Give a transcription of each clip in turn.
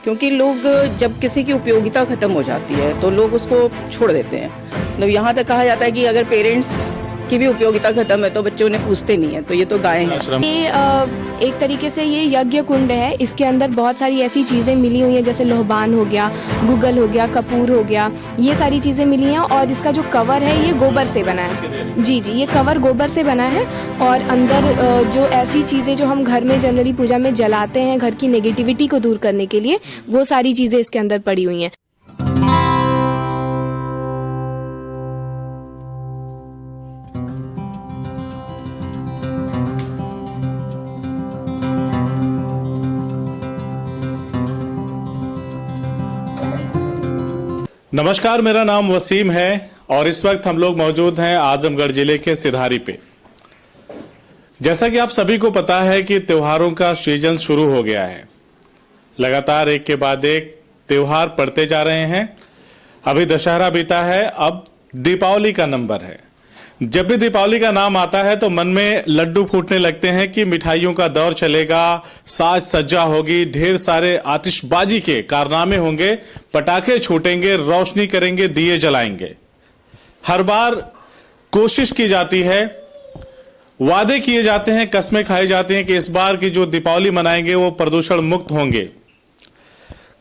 क्योंकि लोग जब किसी की उपयोगिता खत्म हो जाती है तो लोग उसको छोड़ देते हैं। मतलब यहाँ तक कहा जाता है कि अगर पेरेंट्स की भी उपयोगिता खत्म है तो बच्चे उन्हें पूछते नहीं है। तो ये तो गाय हैं। ये एक तरीके से ये यज्ञ कुंड है। इसके अंदर बहुत सारी ऐसी चीज़ें मिली हुई हैं, जैसे लोहबान हो गया, गूगल हो गया, कपूर हो गया, ये सारी चीज़ें मिली हैं। और इसका जो कवर है ये गोबर से बना है। जी जी, ये कवर गोबर से बना है। और अंदर जो ऐसी चीज़ें जो हम घर में जनरली पूजा में जलाते हैं घर की नेगेटिविटी को दूर करने के लिए, वो सारी चीज़ें इसके अंदर पड़ी हुई हैं। नमस्कार, मेरा नाम वसीम है और इस वक्त हम लोग मौजूद हैं आजमगढ़ जिले के सिधारी पे। जैसा कि आप सभी को पता है कि त्योहारों का सीजन शुरू हो गया है। लगातार एक के बाद एक त्योहार पड़ते जा रहे हैं। अभी दशहरा बीता है, अब दीपावली का नंबर है। जब भी दीपावली का नाम आता है तो मन में लड्डू फूटने लगते हैं कि मिठाइयों का दौर चलेगा, साज सज्जा होगी, ढेर सारे आतिशबाजी के कारनामे होंगे, पटाखे छूटेंगे, रोशनी करेंगे, दिए जलाएंगे। हर बार कोशिश की जाती है, वादे किए जाते हैं, कस्में खाई जाती हैं कि इस बार की जो दीपावली मनाएंगे वो प्रदूषण मुक्त होंगे।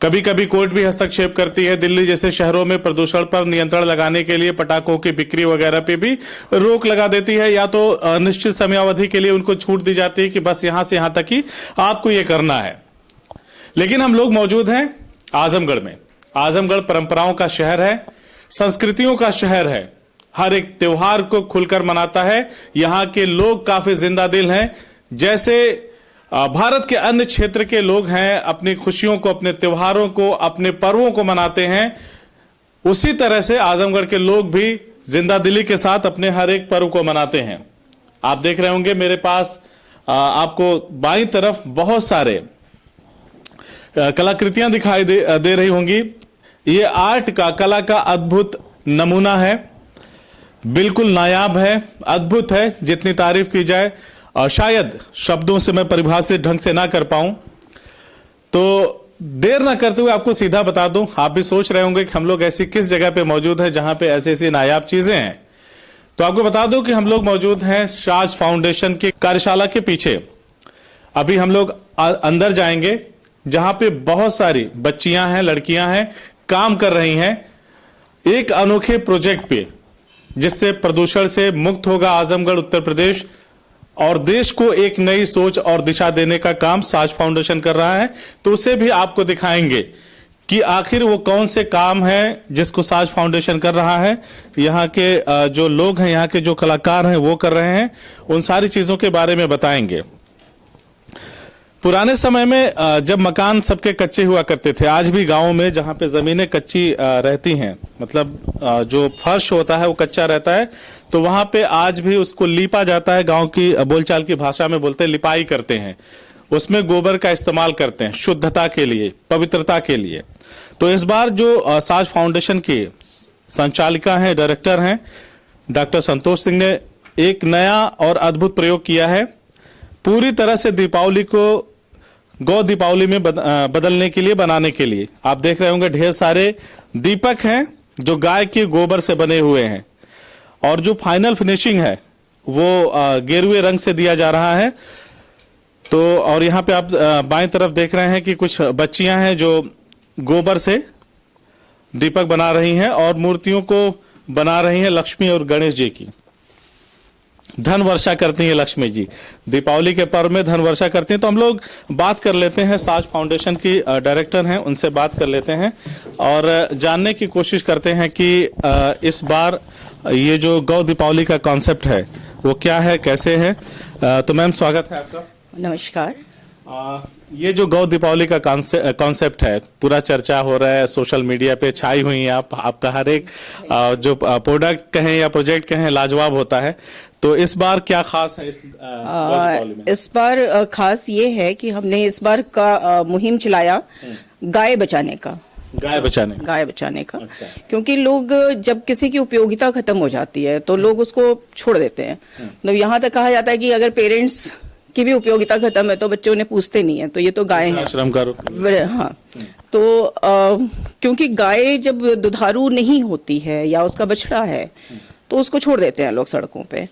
कभी कभी कोर्ट भी हस्तक्षेप करती है। दिल्ली जैसे शहरों में प्रदूषण पर नियंत्रण लगाने के लिए पटाखों की बिक्री वगैरह पे भी रोक लगा देती है, या तो निश्चित समयावधि के लिए उनको छूट दी जाती है कि बस यहां से यहां तक ही आपको ये करना है। लेकिन हम लोग मौजूद हैं आजमगढ़ में। आजमगढ़ परंपराओं का शहर है, संस्कृतियों का शहर है। हर एक त्योहार को खुलकर मनाता है। यहाँ के लोग काफी जिंदा दिल हैं। जैसे भारत के अन्य क्षेत्र के लोग हैं, अपनी खुशियों को, अपने त्योहारों को, अपने पर्वों को मनाते हैं, उसी तरह से आजमगढ़ के लोग भी जिंदा दिली के साथ अपने हर एक पर्व को मनाते हैं। आप देख रहे होंगे मेरे पास आपको बाईं तरफ बहुत सारे कलाकृतियां दिखाई दे रही होंगी। ये आर्ट का, कला का अद्भुत नमूना है। बिल्कुल नायाब है, अद्भुत है। जितनी तारीफ की जाए और शायद शब्दों से मैं परिभाषित ढंग से ना कर पाऊं। तो देर ना करते हुए आपको सीधा बता दूं, आप भी सोच रहे होंगे कि हम लोग ऐसी किस जगह पे मौजूद है जहां पे ऐसी ऐसी नायाब चीजें हैं। तो आपको बता दूं कि हम लोग मौजूद हैं साज फाउंडेशन की कार्यशाला के पीछे। अभी हम लोग अंदर जाएंगे जहां पे बहुत सारी बच्चियां हैं, लड़कियां हैं, काम कर रही हैं एक अनोखे प्रोजेक्ट पे, जिससे प्रदूषण से मुक्त होगा आजमगढ़, उत्तर प्रदेश, और देश को एक नई सोच और दिशा देने का काम साज फाउंडेशन कर रहा है। तो उसे भी आपको दिखाएंगे कि आखिर वो कौन से काम है जिसको साज फाउंडेशन कर रहा है। यहाँ के जो लोग हैं, यहाँ के जो कलाकार हैं वो कर रहे हैं, उन सारी चीजों के बारे में बताएंगे। पुराने समय में जब मकान सबके कच्चे हुआ करते थे, आज भी गांवों में जहां पे जमीनें कच्ची रहती हैं, मतलब जो फर्श होता है वो कच्चा रहता है, तो वहां पे आज भी उसको लीपा जाता है। गांव की बोलचाल की भाषा में बोलते हैं लिपाई करते हैं। उसमें गोबर का इस्तेमाल करते हैं शुद्धता के लिए, पवित्रता के लिए। तो इस बार जो साज फाउंडेशन की संचालिका हैं, डायरेक्टर हैं, डॉक्टर संतोष सिंह ने एक नया और अद्भुत प्रयोग किया है। पूरी तरह से दीपावली को गौ दीपावली में बदलने के लिए, बनाने के लिए। आप देख रहे होंगे ढेर सारे दीपक हैं जो गाय के गोबर से बने हुए हैं, और जो फाइनल फिनिशिंग है वो गेरुए रंग से दिया जा रहा है। तो और यहाँ पे आप बाएं तरफ देख रहे हैं कि कुछ बच्चियां हैं जो गोबर से दीपक बना रही हैं और मूर्तियों को बना रही हैं लक्ष्मी और गणेश जी की। धन वर्षा करती है लक्ष्मी जी, दीपावली के पर्व में धन वर्षा करती हैं। तो हम लोग बात कर लेते हैं, साज फाउंडेशन की डायरेक्टर हैं, उनसे बात कर लेते हैं और जानने की कोशिश करते हैं कि इस बार ये जो गौ दीपावली का कॉन्सेप्ट है वो क्या है, कैसे है। तो मैम स्वागत है आपका। नमस्कार। ये जो गौ दीपावली का कॉन्सेप्ट है, पूरा चर्चा हो रहा है, सोशल मीडिया पे छाई हुई है। आपका हर एक जो प्रोडक्ट कहें या प्रोजेक्ट कहें लाजवाब होता है। तो इस बार क्या खास है इस दीपावली में? इस बार खास ये है कि हमने इस बार का मुहिम चलाया गाय बचाने का। गाय बचाने का। अच्छा। क्योंकि लोग जब किसी की उपयोगिता खत्म हो जाती है तो लोग उसको छोड़ देते हैं। मतलब यहाँ तक कहा जाता है कि अगर पेरेंट्स की भी उपयोगिता खत्म है तो बच्चे उन्हें पूछते नहीं है, तो ये तो गाय है। आश्रम का रुख। हाँ, तो क्योंकि गाय जब दुधारू नहीं होती है या उसका बछड़ा है तो उसको छोड़ देते हैं लोग सड़कों पे,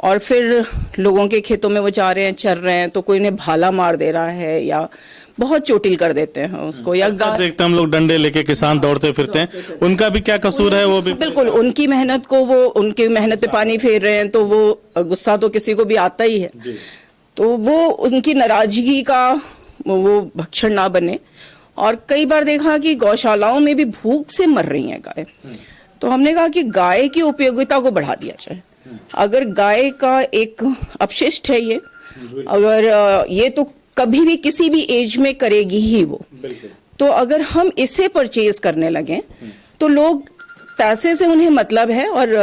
और फिर लोगों के खेतों में वो जा रहे हैं, चर रहे हैं, तो कोई उन्हें भाला मार दे रहा है या बहुत चोटिल कर देते हैं उसको, या अक्सर देखते हैं हम लोग डंडे लेके किसान दौड़ते फिरते हैं, उनका भी क्या कसूर है? वो भी बिल्कुल उनकी मेहनत को, वो उनकी मेहनत पे पानी फेर रहे हैं, तो वो गुस्सा तो किसी को भी आता ही है, तो वो उनकी नाराजगी का वो भक्षण ना बने। और कई बार देखा कि गौशालाओं में भी भूख से मर रही हैं गाय, तो हमने कहा कि गाय की उपयोगिता को बढ़ा दिया जाए। अगर गाय का एक अपशिष्ट है ये, अगर ये तो कभी भी किसी भी एज में करेगी ही वो, तो अगर हम इसे परचेज करने लगे तो लोग, पैसे से उन्हें मतलब है और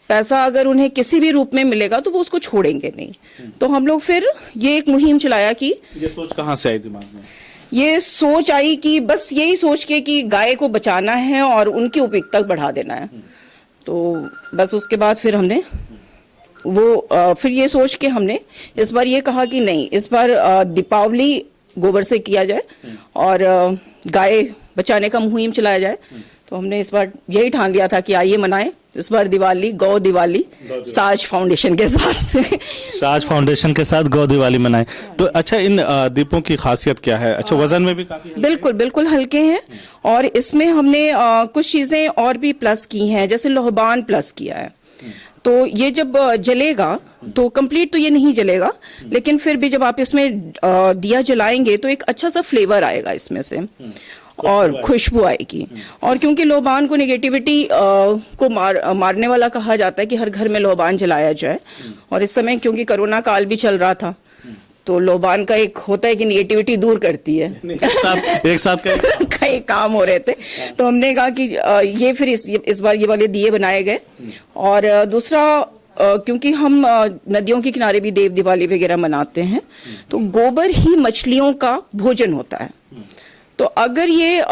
पैसा अगर उन्हें किसी भी रूप में मिलेगा तो वो उसको छोड़ेंगे नहीं। तो हम लोग फिर ये एक मुहिम चलाया कि, ये सोच कहाँ से आई दिमाग में? ये सोच आई कि बस यही सोच के कि गाय को बचाना है और उनकी उपयोगिता बढ़ा देना है, तो बस उसके बाद फिर हमने फिर ये सोच के हमने इस बार ये कहा कि नहीं, इस बार दीपावली गोबर से किया जाए और गाय बचाने का मुहिम चलाया जाए। तो हमने इस बार यही ठान लिया था कि आइए मनाएं इस बार दिवाली, गौ दिवाली साज फाउंडेशन के साथ। साज फाउंडेशन के साथ गौ दिवाली मनाएं। तो अच्छा, इन दीपों की खासियत क्या है? अच्छा, वजन में भी काफी बिल्कुल बिल्कुल हल्के हैं, और इसमें हमने कुछ चीजें और भी प्लस की हैं, जैसे लोहबान प्लस किया है। तो ये जब जलेगा तो कंप्लीट तो ये नहीं जलेगा, लेकिन फिर भी जब आप इसमें दिया जलाएंगे तो एक अच्छा सा फ्लेवर आएगा इसमें से और खुशबू आएगी। और क्योंकि लोबान को नेगेटिविटी को मारने वाला कहा जाता है कि हर घर में लोबान जलाया जाए, और इस समय क्योंकि कोरोना काल भी चल रहा था तो लोबान का एक होता है कि नेगेटिविटी दूर करती है। एक साथ कई काम हो रहे थे, तो हमने कहा कि ये फिर इस बार ये वाले दिए बनाए गए। और दूसरा, क्योंकि हम नदियों के किनारे भी देव दिवाली वगैरह मनाते हैं, तो गोबर ही मछलियों का भोजन होता है। तो अगर ये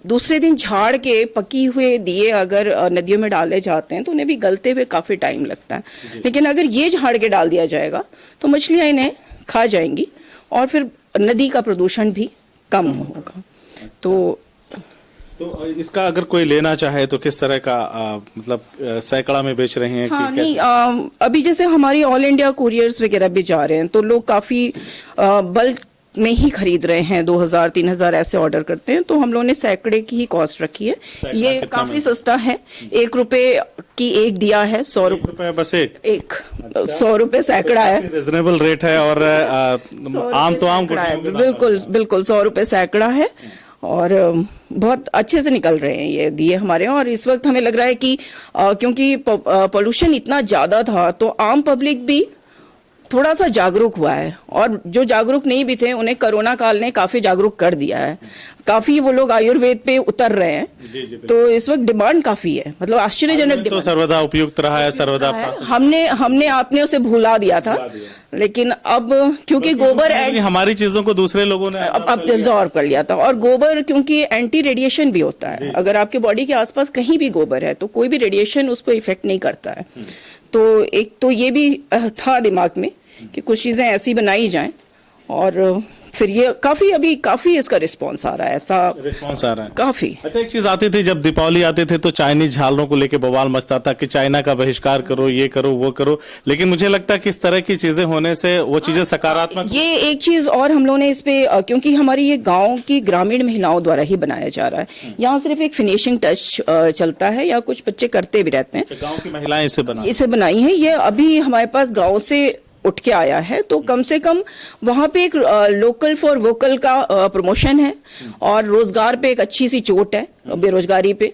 दूसरे दिन झाड़ के पकी हुए दिए अगर नदियों में डाले जाते हैं तो उन्हें भी गलते हुए काफी टाइम लगता है, लेकिन अगर ये झाड़ के डाल दिया जाएगा तो मछलियां इन्हें खा जाएंगी और फिर नदी का प्रदूषण भी कम होगा। तो इसका अगर कोई लेना चाहे तो किस तरह का मतलब सैकड़ा में बेच रहे हैं? हाँ, नहीं, अभी जैसे हमारी ऑल इंडिया कुरियर्स वगैरह भी जा रहे हैं, तो लोग काफी बल्क में ही खरीद रहे हैं, 2000-3000 ऐसे ऑर्डर करते हैं, तो हम लोगों ने सैकड़े की ही कॉस्ट रखी है। ये काफी सस्ता है, 1 रुपए की एक दिया है, 100 रुपए बस एक 100 रुपए सैकड़ा है, रिजनेबल रेट है। और आम तो आम बिल्कुल बिल्कुल 100 रुपए सैकड़ा है, और बहुत अच्छे से निकल रहे हैं ये दिए हमारे। और इस वक्त हमें लग रहा है कि क्योंकि पोल्यूशन इतना ज्यादा था तो आम पब्लिक भी थोड़ा सा जागरूक हुआ है, और जो जागरूक नहीं भी थे उन्हें कोरोना काल ने काफी जागरूक कर दिया है। काफी वो लोग आयुर्वेद पे उतर रहे हैं, तो इस वक्त डिमांड काफी है, मतलब आश्चर्यजनक। तो सर्वदा उपयुक्त रहा है, सर्वदा हमने आपने उसे भुला दिया था, लेकिन अब क्योंकि गोबर हमारी चीजों को दूसरे लोगों ने अब एब्जॉर्व कर लिया था। और गोबर क्योंकि एंटी रेडिएशन भी होता है, अगर आपके बॉडी के आसपास कहीं भी गोबर है तो कोई भी रेडिएशन उस पर इफेक्ट नहीं करता है। तो एक तो ये भी था दिमाग में कि कुछ चीजें ऐसी बनाई जाएं, और फिर ये काफी इसका रिस्पांस आ रहा है, ऐसा रिस्पांस आ रहा है काफी। अच्छा, एक चीज आती थी जब दीपावली आते थे तो चाइनीज झालरों को लेके बवाल मचता था कि चाइना का बहिष्कार करो, ये करो, वो करो, लेकिन मुझे लगता है कि इस तरह की चीजें होने से वो चीजें सकारात्मक। ये एक चीज और हम लोगों ने इस पे, क्योंकि हमारी ये गांव की ग्रामीण महिलाओं द्वारा ही बनाया जा रहा है, यहाँ सिर्फ एक फिनिशिंग टच चलता है या कुछ बच्चे करते भी रहते हैं। गाँव की महिलाएं इसे बनाई है, ये अभी हमारे पास गाँव से उठ के आया है, तो कम से कम वहां पे एक लोकल फॉर वोकल का प्रमोशन है, और रोजगार पे एक अच्छी सी चोट है, बेरोजगारी पे।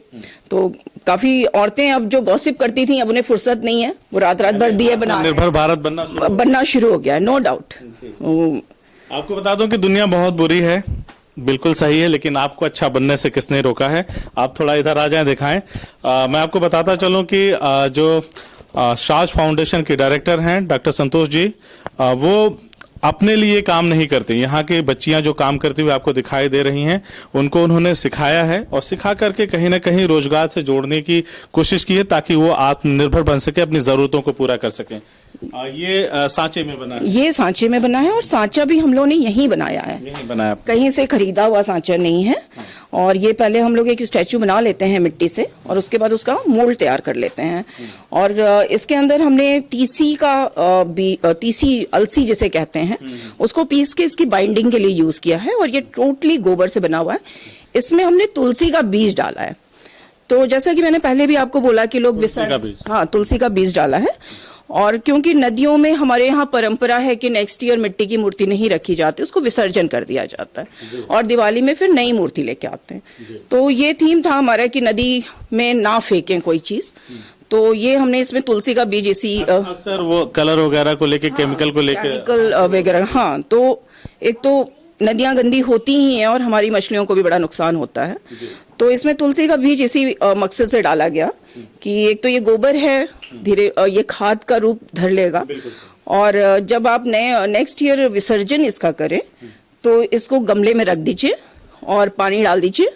तो काफी औरतें अब जो गॉसिप करती थी अब उन्हें फुर्सत नहीं है, वो रात भर दिए निर्भर भारत बनना शुरू हो गया है, नो डाउट। आपको बता दूं कि दुनिया बहुत बुरी है, बिल्कुल सही है, लेकिन आपको अच्छा बनने से किसने रोका है? आप थोड़ा इधर आ जाएं, दिखाएं। मैं आपको बताता चलूं कि जो साज फाउंडेशन के डायरेक्टर हैं डॉक्टर संतोष जी, वो अपने लिए काम नहीं करती। यहाँ की बच्चियां जो काम करती हुई आपको दिखाई दे रही हैं, उनको उन्होंने सिखाया है और सिखा करके कहीं ना कहीं रोजगार से जोड़ने की कोशिश की है ताकि वो आत्मनिर्भर बन सके, अपनी जरूरतों को पूरा कर सकें। ये सांचे में बना है? ये सांचे में बना है और सांचा भी हम लोगों ने यहीं बनाया है, यहीं बनाया? कहीं से खरीदा हुआ सांचा नहीं है। और ये पहले हम लोग एक स्टैचू बना लेते हैं मिट्टी से और उसके बाद उसका मोल्ड तैयार कर लेते हैं। और इसके अंदर हमने तीसी अलसी जिसे कहते हैं उसको पीस के इसकी बाइंडिंग के लिए यूज किया है। और ये टोटली गोबर से बना हुआ है। इसमें हमने तुलसी का बीज डाला है। तो जैसा कि मैंने पहले भी आपको बोला कि लोग हाँ, तुलसी का बीज डाला है। और क्योंकि नदियों में हमारे यहाँ परंपरा है कि नेक्स्ट ईयर मिट्टी की मूर्ति नहीं रखी जाती, उसको विसर्जन कर दिया जाता है और दिवाली में फिर नई मूर्ति लेके आते हैं। तो ये थीम था हमारा कि नदी में ना फेंकें कोई चीज। तो ये हमने इसमें तुलसी का बीज इसी अक्सर वो कलर वगैरह को लेके, केमिकल को लेके, केमिकल वगैरह, हाँ, तो एक तो नदियां गंदी होती ही हैं और हमारी मछलियों को भी बड़ा नुकसान होता है। तो इसमें तुलसी का बीज इसी मकसद से डाला गया कि एक तो ये गोबर है, धीरे ये खाद का रूप धर लेगा। और जब आप नेक्स्ट ईयर विसर्जन इसका करें तो इसको गमले में रख दीजिए और पानी डाल दीजिए,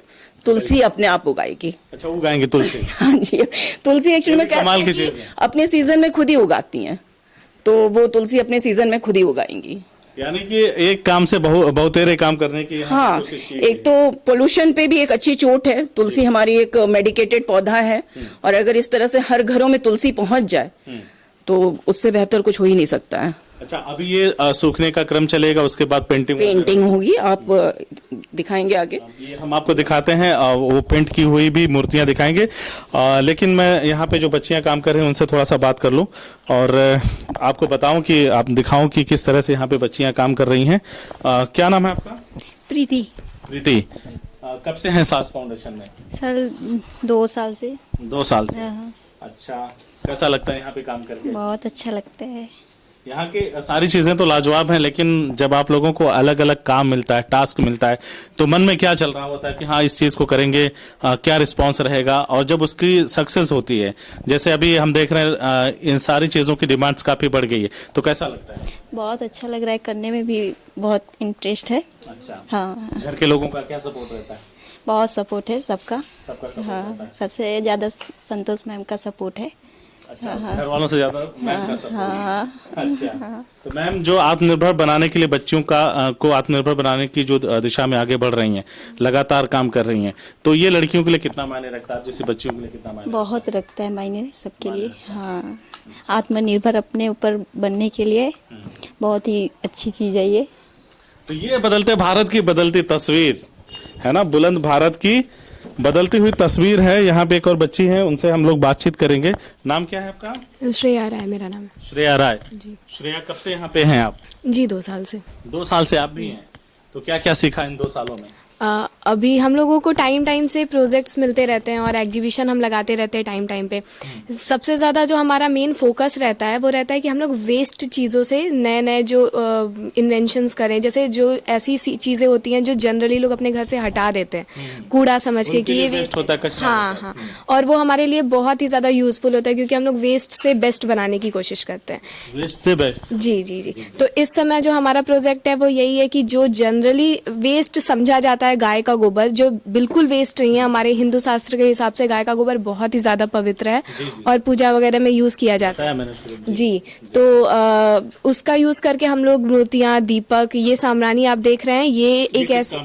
तुलसी अपने आप उगाएगी। अच्छा, उगाएंगे तुलसी? हाँ जी, तुलसी एक्चुअली में कमाल की कहते हैं अपने सीजन में खुद ही उगाती हैं, तो वो तुलसी अपने सीजन में खुद ही उगाएंगी। यानी कि एक काम से बहुतेरे काम करने की हाँ, एक तो पोल्यूशन पे भी एक अच्छी चोट है। तुलसी हमारी एक मेडिकेटेड पौधा है और अगर इस तरह से हर घरों में तुलसी पहुंच जाए तो उससे बेहतर कुछ हो ही नहीं सकता है। अच्छा, अभी ये सूखने का क्रम चलेगा, उसके बाद पेंटिंग होगी। आप दिखाएंगे आगे? ये हम आपको दिखाते हैं, वो पेंट की हुई भी मूर्तियां दिखाएंगे। लेकिन मैं यहाँ पे जो बच्चियां काम कर रही हैं उनसे थोड़ा सा बात कर लूं और आपको बताऊं कि आप दिखाऊं कि किस तरह से यहाँ पे बच्चियां काम कर रही हैं। क्या नाम है आपका? प्रीति। प्रीति, कब से हैं सास फाउंडेशन में? सर 2 साल से। 2 साल से? हाँ। अच्छा, कैसा लगता है यहाँ पे काम करके? बहुत अच्छा लगता है। यहाँ की सारी चीजें तो लाजवाब हैं, लेकिन जब आप लोगों को अलग अलग काम मिलता है, टास्क मिलता है, तो मन में क्या चल रहा होता है कि हाँ इस चीज को करेंगे, क्या रिस्पांस रहेगा? और जब उसकी सक्सेस होती है, जैसे अभी हम देख रहे हैं इन सारी चीजों की डिमांड्स काफी बढ़ गई है, तो कैसा लगता है? बहुत अच्छा लग रहा है, करने में भी बहुत इंटरेस्ट है। अच्छा, हाँ। घर के लोगों का क्या सपोर्ट रहता है? बहुत सपोर्ट है सबका। सबका सपोर्ट हाँ, रहता है? सबसे ज्यादा संतोष मैम का सपोर्ट है। अच्छा, घर वालों से ज्यादा मैम का सपोर्ट? हाँ। अच्छा, तो मैम जो आत्मनिर्भर बनाने के लिए बच्चियों को आत्मनिर्भर बनाने की जो दिशा में आगे बढ़ रही हैं, लगातार काम कर रही हैं, तो ये लड़कियों के लिए कितना मायने रखता है? आप जैसी बच्चियों के लिए कितना मायने? बहुत रखता है मायने सबके लिए। हाँ, आत्मनिर्भर अपने ऊपर बनने के लिए बहुत ही अच्छी चीज है ये। तो ये बदलते भारत की बदलती तस्वीर है ना, बुलंद भारत की बदलती हुई तस्वीर है। यहाँ पे एक और बच्ची है, उनसे हम लोग बातचीत करेंगे। नाम क्या है आपका? श्रेया राय मेरा नाम है। श्रेया राय जी। श्रेया, कब से यहाँ पे हैं आप? जी 2 साल से। 2 साल से आप भी हैं, तो क्या क्या सीखा इन 2 सालों में? अभी हम लोगों को टाइम से प्रोजेक्ट्स मिलते रहते हैं और एग्जीबिशन हम लगाते रहते हैं टाइम पे। सबसे ज़्यादा जो हमारा मेन फोकस रहता है वो रहता है कि हम लोग वेस्ट चीज़ों से नए जो इन्वेंशंस करें। जैसे जो ऐसी चीज़ें होती हैं जो जनरली लोग अपने घर से हटा देते हैं कूड़ा समझ के कि ये वेस्ट होता है, कचरा हाँ हाँ, और वो हमारे लिए बहुत ही ज़्यादा यूजफुल होता है क्योंकि हम लोग वेस्ट से बेस्ट बनाने की कोशिश करते हैं। वेस्ट से बेस्ट? जी जी जी। तो इस समय जो हमारा प्रोजेक्ट है वो यही है कि जो जनरली वेस्ट समझा जाता है गाय का गोबर, जो बिल्कुल वेस्ट नहीं है, हमारे हिंदू शास्त्र के हिसाब से गाय का गोबर बहुत ही ज्यादा पवित्र है और पूजा वगैरह में यूज किया जाता है। जी, तो उसका यूज करके हम लोग मूर्तियां, दीपक, ये सामरानी आप देख रहे हैं, ये एक ऐसे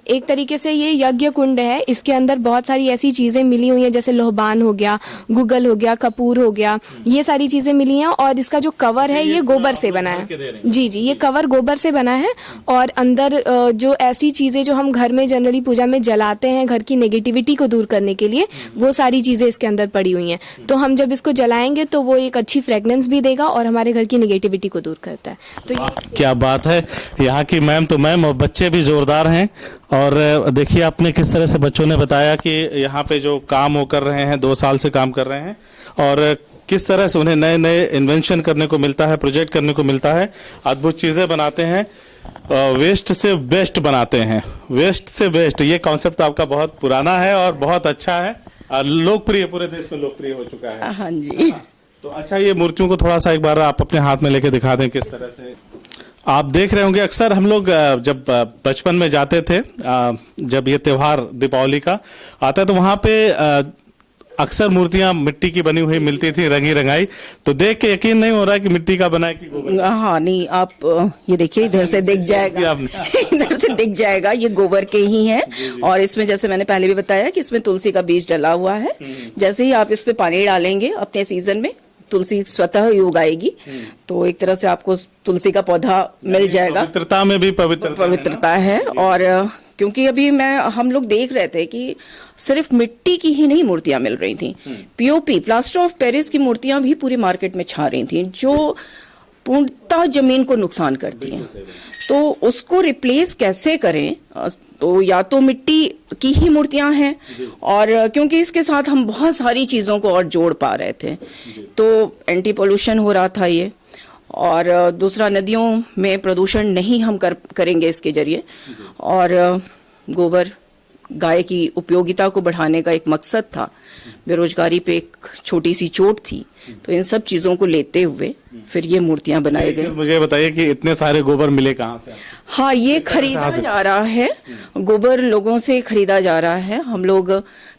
एक तरीके से ये यज्ञ कुंड है। इसके अंदर बहुत सारी ऐसी चीजें मिली हुई हैं जैसे लोहबान हो गया, गुगल हो गया, कपूर हो गया, ये सारी चीजें मिली हैं। और इसका जो कवर है ये गोबर से बना है। जी जी, ये कवर गोबर से बना है और अंदर जो ऐसी चीजें जो हम घर में जनरली पूजा में जलाते हैं घर की नेगेटिविटी को दूर करने के लिए, वो सारी चीजें इसके अंदर पड़ी हुई हैं। तो हम जब इसको जलाएंगे तो वो एक अच्छी फ्रेग्रेंस भी देगा और हमारे घर की नेगेटिविटी को दूर करता है। तो क्या बात है, यहाँ की मैम तो मैम और बच्चे भी जोरदार हैं। और देखिए आपने किस तरह से बच्चों ने बताया कि यहाँ पे जो काम वो कर रहे हैं, 2 साल से काम कर रहे हैं और किस तरह से उन्हें नए नए इन्वेंशन करने को मिलता है, प्रोजेक्ट करने को मिलता है, अद्भुत चीजें बनाते हैं, वेस्ट से बेस्ट बनाते हैं। वेस्ट से बेस्ट, ये कॉन्सेप्ट आपका बहुत पुराना है और बहुत अच्छा है, लोकप्रिय, पूरे देश में लोकप्रिय हो चुका है। हाँ जी। तो अच्छा, ये मूर्तियों को थोड़ा सा एक बार आप अपने हाथ में लेके दिखा दें किस तरह से। आप देख रहे होंगे अक्सर हम लोग जब बचपन में जाते थे, जब ये त्योहार दीपावली का आता है तो वहां पे अक्सर मूर्तियां मिट्टी की बनी हुई मिलती थी, रंगी रंगाई। तो देख के यकीन नहीं हो रहा है कि मिट्टी का बना है कि गोबर। हाँ नहीं, आप ये देखिए, इधर से दिख जाएगा इधर से दिख जाएगा, ये गोबर के ही है। और इसमें जैसे मैंने पहले भी बताया कि इसमें तुलसी का बीज डला हुआ है। जैसे ही आप इस पे पानी डालेंगे अपने सीजन में, तुलसी स्वतः ही उगाएगी। तो एक तरह से आपको तुलसी का पौधा मिल जाएगा। पवित्रता में भी पवित्रता है। और क्योंकि अभी हम लोग देख रहे थे कि सिर्फ मिट्टी की ही नहीं मूर्तियां मिल रही थी, पीओपी प्लास्टर ऑफ पेरिस की मूर्तियां भी पूरी मार्केट में छा रही थी, जो पूर्णतः जमीन को नुकसान करती हैं। तो उसको रिप्लेस कैसे करें? तो या तो मिट्टी की ही मूर्तियां हैं, और क्योंकि इसके साथ हम बहुत सारी चीजों को और जोड़ पा रहे थे, तो एंटी पोल्यूशन हो रहा था ये। और दूसरा, नदियों में प्रदूषण नहीं हम करेंगे इसके जरिए। और गोबर गाय की उपयोगिता को बढ़ाने का एक मकसद था। बेरोजगारी पे एक छोटी सी चोट थी। तो इन सब चीजों को लेते हुए फिर ये मूर्तियां बनाई गई। मुझे बताइए कि इतने सारे गोबर मिले कहाँ से? हाँ, ये खरीदा जा रहा है, गोबर लोगों से खरीदा जा रहा है। हम लोग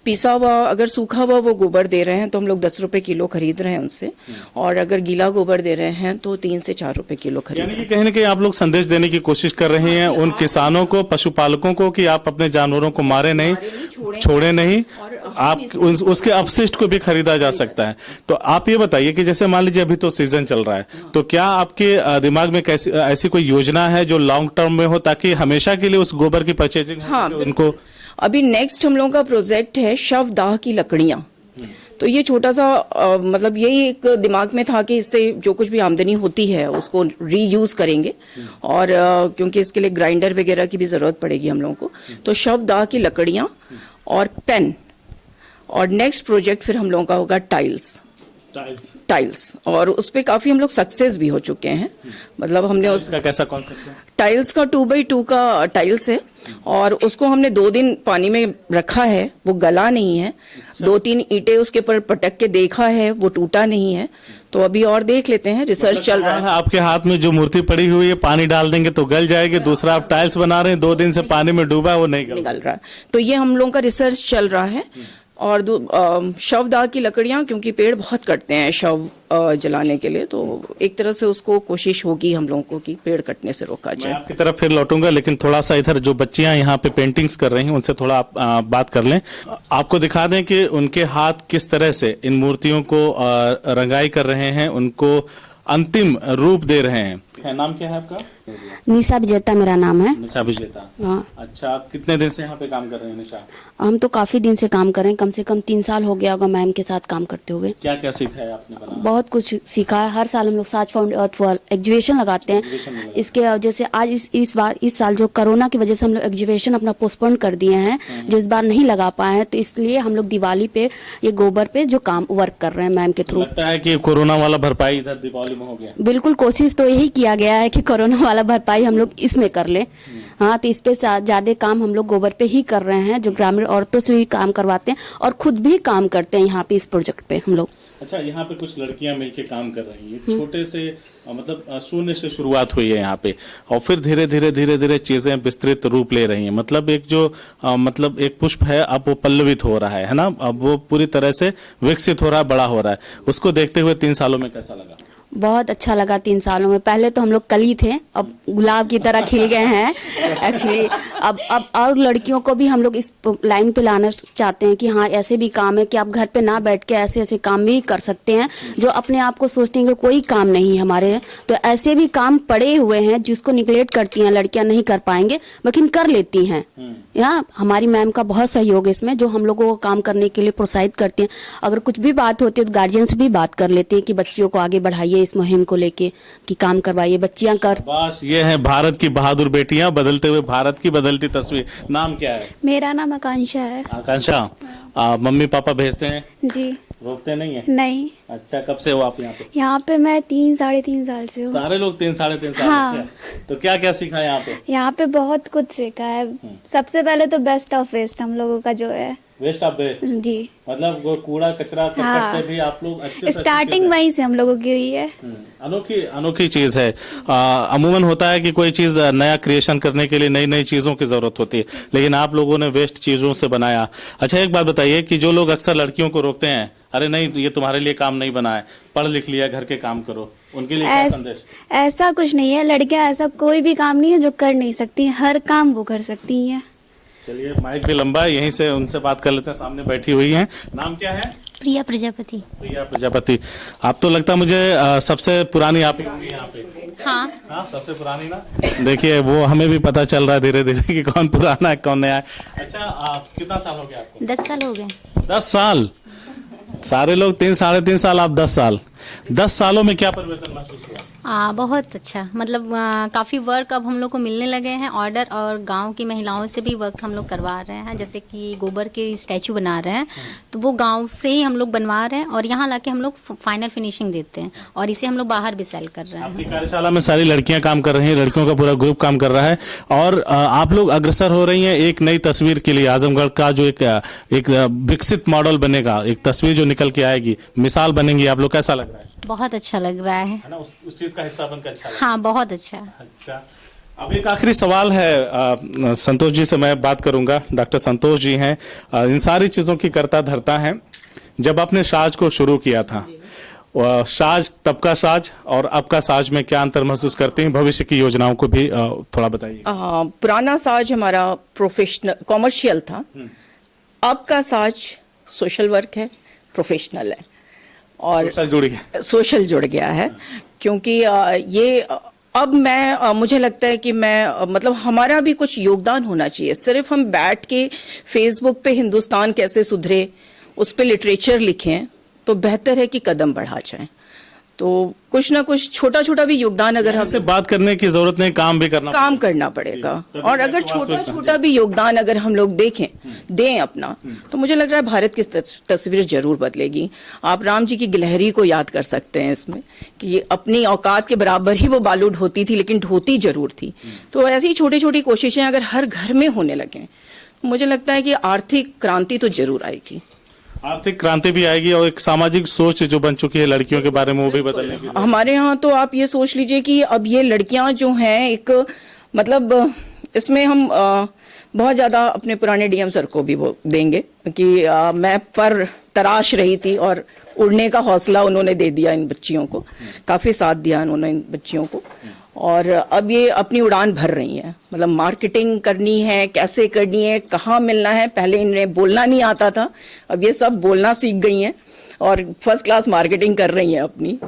पिसा हुआ, अगर सूखा हुआ वो गोबर दे रहे हैं तो हम लोग 10 रुपए किलो खरीद रहे हैं उनसे, और अगर गीला गोबर दे रहे हैं तो 3 से 4 रुपए किलो खरीद रहे हैं। यानी कि कहीं ना कहीं आप लोग संदेश देने की कोशिश कर रहे हैं उन किसानों को, पशुपालकों को, कि आप अपने जानवरों को मारे नहीं, छोड़े नहीं, आप उसके अपशिष्ट को भी खरीदा जा सकता है। तो आप ये बताइए कि जैसे मान लीजिए अभी तो सीजन चल रहा है, तो क्या आपके दिमाग में कैसी ऐसी कोई योजना है जो लॉन्ग टर्म में हो, ताकि हमेशा के लिए उस गोबर की परचेजिंग उनको? अभी नेक्स्ट हम लोगों का प्रोजेक्ट है शवदाह की लकड़ियां। तो ये छोटा सा मतलब यही एक दिमाग में था कि इससे जो कुछ भी आमदनी होती है उसको रीयूज करेंगे। और क्योंकि इसके लिए ग्राइंडर वगैरह की भी जरूरत पड़ेगी हम लोगों को, तो शवदाह की लकड़ियां और पेन। और नेक्स्ट प्रोजेक्ट फिर हम लोगों का होगा टाइल्स। और उस पे काफी हम लोग सक्सेस भी हो चुके हैं। मतलब हमने उसका कैसा कॉन्सेप्ट है? टाइल्स का 2x2 का टाइल्स है, और उसको हमने 2 दिन पानी में रखा है, वो गला नहीं है। 2-3 ईंटें उसके ऊपर पटक के देखा है, वो टूटा नहीं है। तो अभी और देख लेते हैं, रिसर्च चल रहा है। आपके हाथ में जो मूर्ति पड़ी हुई है, पानी डाल देंगे तो गल जाएगी। दूसरा, आप टाइल्स बना रहे हैं, 2 दिन से पानी में डूबा है, वो नहीं निकल रहा। तो ये हम लोगों का रिसर्च चल रहा है। और शवदाह की लकड़ियां, क्योंकि पेड़ बहुत कटते हैं शव जलाने के लिए, तो एक तरह से उसको कोशिश होगी हम लोगों को कि पेड़ कटने से रोका जाए। मैं आपकी तरफ फिर लौटूंगा, लेकिन थोड़ा सा इधर जो बच्चियां यहाँ पे पेंटिंग्स कर रही हैं उनसे थोड़ा आप बात कर लें। आपको दिखा दें कि उनके हाथ किस तरह से इन मूर्तियों को रंगाई कर रहे हैं, उनको अंतिम रूप दे रहे हैं। नाम क्या है आपका? निशा विजेता मेरा नाम है। निशा विजेता। हाँ। अच्छा, आप कितने दिन से यहाँ पे काम कर रहे हैं निशा? हम तो काफी दिन से काम कर रहे हैं, कम से कम 3 साल हो गया होगा मैम के साथ काम करते हुए। क्या क्या सीखा है आपने बनाना? बहुत कुछ सीखा है। हर साल हम लोग साज फाउंड अर्थ फॉल एग्जीबिशन लगाते हैं। इसके जैसे आज इस साल जो कोरोना की वजह से हम लोग एग्जीबिशन अपना पोस्टपोन कर दिए हैं, जो इस बार नहीं लगा पाए हैं, तो इसलिए हम लोग दिवाली पे ये गोबर पे जो काम वर्क कर रहे हैं मैम के थ्रू। लगता है कि कोरोना वाला भरपाई इधर दीपावली में हो गया? बिल्कुल, कोशिश तो यही किया गया है कि कोरोना वाला भरपाई हम लोग इसमें कर ले। हाँ, तो इस पे ज्यादा काम हम लोग गोबर पे ही कर रहे हैं, जो ग्रामीण औरतों से भी काम करवाते हैं और खुद भी काम करते हैं यहाँ पे इस प्रोजेक्ट पे हम लोग। अच्छा, यहाँ पे कुछ लड़कियां मिलके काम कर रही हैं। छोटे से मतलब शून्य से शुरुआत हुई है यहाँ पे, और फिर धीरे धीरे चीजें विस्तृत रूप ले रही हैं। मतलब एक जो मतलब एक पुष्प है, अब वो पल्लवित हो रहा है ना, अब वो पूरी तरह से विकसित हो रहा है, बड़ा हो रहा है। उसको देखते हुए 3 सालों में कैसा लगा? बहुत अच्छा लगा 3 सालों में। पहले तो हम लोग कली थे, अब गुलाब की तरह खिल गए हैं एक्चुअली। अब और लड़कियों को भी हम लोग इस लाइन पे लाना चाहते हैं कि हाँ, ऐसे भी काम है कि आप घर पे ना बैठ के ऐसे ऐसे काम भी कर सकते हैं, जो अपने आप को सोचते हैं कि कोई काम नहीं है हमारे, तो ऐसे भी काम पड़े हुए हैं जिसको निगलेक्ट करती हैं लड़कियां, नहीं कर पाएंगे लेकिन कर लेती हैं। यहाँ हमारी मैम का बहुत सहयोग है इसमें, जो हम लोगों को काम करने के लिए प्रोत्साहित करती हैं। अगर कुछ भी बात होती है तो गार्जियन से भी बात कर लेते हैं कि बच्चियों को आगे बढ़ाइए इस मुहिम को लेके, कि काम करवाइए, बच्चियां कर। बस ये है भारत की बहादुर बेटियां, बदलते हुए भारत की बदलती तस्वीर। नाम क्या है? मेरा नाम आकांक्षा है। आकांक्षा, मम्मी पापा भेजते हैं? जी। रोकते नहीं है? नहीं। अच्छा, कब से हो आप यहाँ पे? यहाँ पे मैं 3-3.5 साल से हूँ। सारे लोग 3-3.5 साल हाँ। से। तो क्या क्या सीखा यहाँ पे? यहाँ पे बहुत कुछ सीखा है। सबसे पहले तो बेस्ट ऑफ वेस्ट हम लोगों का जो है वेस्ट ऑफ बेस्ट, जी। मतलब वो कूड़ा कचरा करकट हाँ। से भी आप लोग अच्छे से स्टार्टिंग वहीं से हम लोगों की हुई है। अनोखी अनोखी चीज है। अमूमन होता है कि कोई चीज नया क्रिएशन करने के लिए नई नई चीजों की जरूरत होती है, लेकिन आप लोगों ने वेस्ट चीजों से बनाया। अच्छा, एक बात बताइए कि जो लोग अक्सर लड़कियों को रोकते हैं, अरे नहीं ये तुम्हारे लिए काम नहीं बना है, पढ़ लिख लिया, घर के काम करो, उनके लिए क्या संदेश? ऐसा कुछ नहीं है, लड़कियां ऐसा कोई भी काम नहीं है जो कर नहीं सकती, हर काम वो कर सकती हैं। चलिए, माइक भी लंबा है, यहीं से उनसे बात कर लेते हैं। सामने बैठी हुई हैं, नाम क्या है? प्रिया प्रजापति। प्रिया प्रजापति। आप तो लगता मुझे सबसे पुरानी आप ही होंगी यहाँ पे। हाँ, हाँ, सबसे पुरानी ना। देखिए, वो हमें भी पता चल रहा है धीरे धीरे कि कौन पुराना है कौन नया है। अच्छा, आप कितना साल हो गया आपको? 10 साल हो गए। 10 साल। सारे लोग 3 साढ़े 3 साल, आप 10 साल। 10 सालों में क्या परिवर्तन महसूस हुआ? बहुत अच्छा, मतलब काफ़ी वर्क अब हम लोग को मिलने लगे हैं ऑर्डर, और गांव की महिलाओं से भी वर्क हम लोग करवा रहे हैं। जैसे कि गोबर के स्टैचू बना रहे हैं, तो वो गांव से ही हम लोग बनवा रहे हैं और यहाँ लाके हम लोग फाइनल फिनिशिंग देते हैं, और इसे हम लोग बाहर भी सेल कर रहे हैं। आपकी कार्यशाला में सारी लड़कियां काम कर रही हैं, लड़कियों का पूरा ग्रुप काम कर रहा है, और आप लोग अग्रसर हो रही हैं एक नई तस्वीर के लिए। आजमगढ़ का जो एक विकसित मॉडल बनेगा, एक तस्वीर जो निकल के आएगी, मिसाल बनेंगी। आप लोग कैसा लग रहा है? बहुत अच्छा लग रहा है ना, उस चीज का हिस्सा बनकर अच्छा लगा। हाँ, बहुत अच्छा। अच्छा, अब एक आखिरी सवाल है, संतोष जी से मैं बात करूंगा। डॉक्टर संतोष जी हैं, इन सारी चीजों की करता धरता है। जब आपने साज को शुरू किया था, साज तब का साज और अब का साज में क्या अंतर महसूस करते हैं? भविष्य की योजनाओं को भी थोड़ा बताइए। पुराना साज हमारा प्रोफेशनल कॉमर्शियल था, अब का साज सोशल वर्क है, प्रोफेशनल है, और सोशल जुड़ गया है। क्योंकि ये अब मुझे लगता है कि मतलब हमारा भी कुछ योगदान होना चाहिए। सिर्फ हम बैठ के फेसबुक पे हिंदुस्तान कैसे सुधरे उस पे लिटरेचर लिखें तो बेहतर है कि कदम बढ़ा जाए। तो कुछ ना कुछ छोटा छोटा भी योगदान अगर हम बात करने की जरूरत नहीं, काम भी करना पड़ेगा। और अगर छोटा छोटा भी योगदान अगर हम लोग दें अपना, तो मुझे लग रहा है भारत की तस्वीर जरूर बदलेगी। आप राम जी की गिलहरी को याद कर सकते हैं इसमें, कि अपनी औकात के बराबर ही वो बालू ढोती थी, लेकिन ढोती जरूर थी। तो ऐसी छोटी छोटी कोशिशें अगर हर घर में होने लगे, तो मुझे लगता है कि आर्थिक क्रांति तो जरूर आएगी। आर्थिक क्रांति भी आएगी, और एक सामाजिक सोच जो बन चुकी है लड़कियों के बारे में, वो भी बदलने की। हमारे यहाँ तो आप ये सोच लीजिए कि अब ये लड़कियां जो हैं, एक मतलब इसमें हम बहुत ज्यादा अपने पुराने डीएम सर को भी वो देंगे कि मैं पर तराश रही थी और उड़ने का हौसला उन्होंने दे दिया इन बच्चियों को, काफी साथ दिया उन्होंने इन बच्चियों को, और अब ये अपनी उड़ान भर रही हैं। मतलब मार्केटिंग करनी है, कैसे करनी है, कहाँ मिलना है। पहले इन्हें बोलना नहीं आता था, अब ये सब बोलना सीख गई हैं और फर्स्ट क्लास मार्केटिंग कर रही हैं अपनी।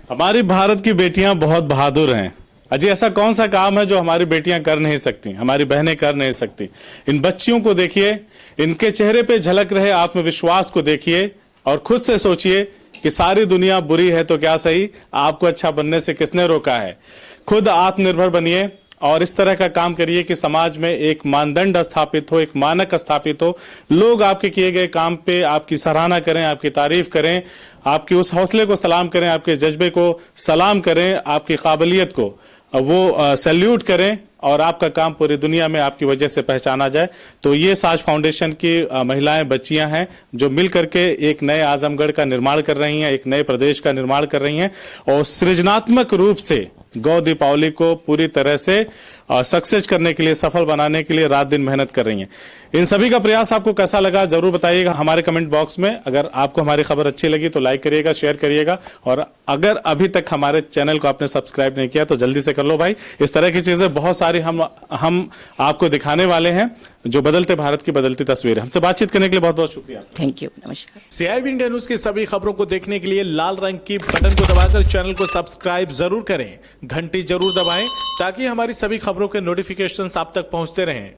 हमारी भारत की बेटियां बहुत बहादुर हैं। अजय, ऐसा कौन सा काम है जो हमारी बेटियां कर नहीं सकती, हमारी बहनें कर नहीं सकती? इन बच्चियों को देखिए, इनके चेहरे पे झलक रहे आत्मविश्वास को देखिए, और खुद से सोचिए कि सारी दुनिया बुरी है तो क्या सही, आपको अच्छा बनने से किसने रोका है? खुद आत्मनिर्भर बनिए और इस तरह का काम करिए कि समाज में एक मानदंड स्थापित हो, एक मानक स्थापित हो। लोग आपके किए गए काम पे आपकी सराहना करें, आपकी तारीफ करें, आपके उस हौसले को सलाम करें, आपके जज्बे को सलाम करें, आपकी काबिलियत को वो सैल्यूट करें, और आपका काम पूरी दुनिया में आपकी वजह से पहचाना जाए। तो ये साज फाउंडेशन की महिलाएं, बच्चियां हैं जो मिल करके एक नए आजमगढ़ का निर्माण कर रही हैं, एक नए प्रदेश का निर्माण कर रही हैं, और सृजनात्मक रूप से गौ दीपावली को पूरी तरह से सक्सेस करने के लिए, सफल बनाने के लिए रात दिन मेहनत कर रही हैं। इन सभी का प्रयास आपको कैसा लगा जरूर बताइएगा हमारे कमेंट बॉक्स में। अगर आपको हमारी खबर अच्छी लगी तो लाइक करिएगा, शेयर करिएगा, और अगर अभी तक हमारे चैनल को आपने सब्सक्राइब नहीं किया तो जल्दी से कर लो भाई। इस तरह की चीजें बहुत सारी हम आपको दिखाने वाले हैं, जो बदलते भारत की बदलती तस्वीर है। हमसे बातचीत करने के लिए बहुत बहुत शुक्रिया। थैंक यू, नमस्कार। CIB इंडिया न्यूज की सभी खबरों को देखने के लिए लाल रंग की बटन को दबाकर चैनल को सब्सक्राइब जरूर करें, घंटी जरूर दबाएं, ताकि हमारी सभी खबरों के नोटिफिकेशंस आप तक पहुंचते रहें।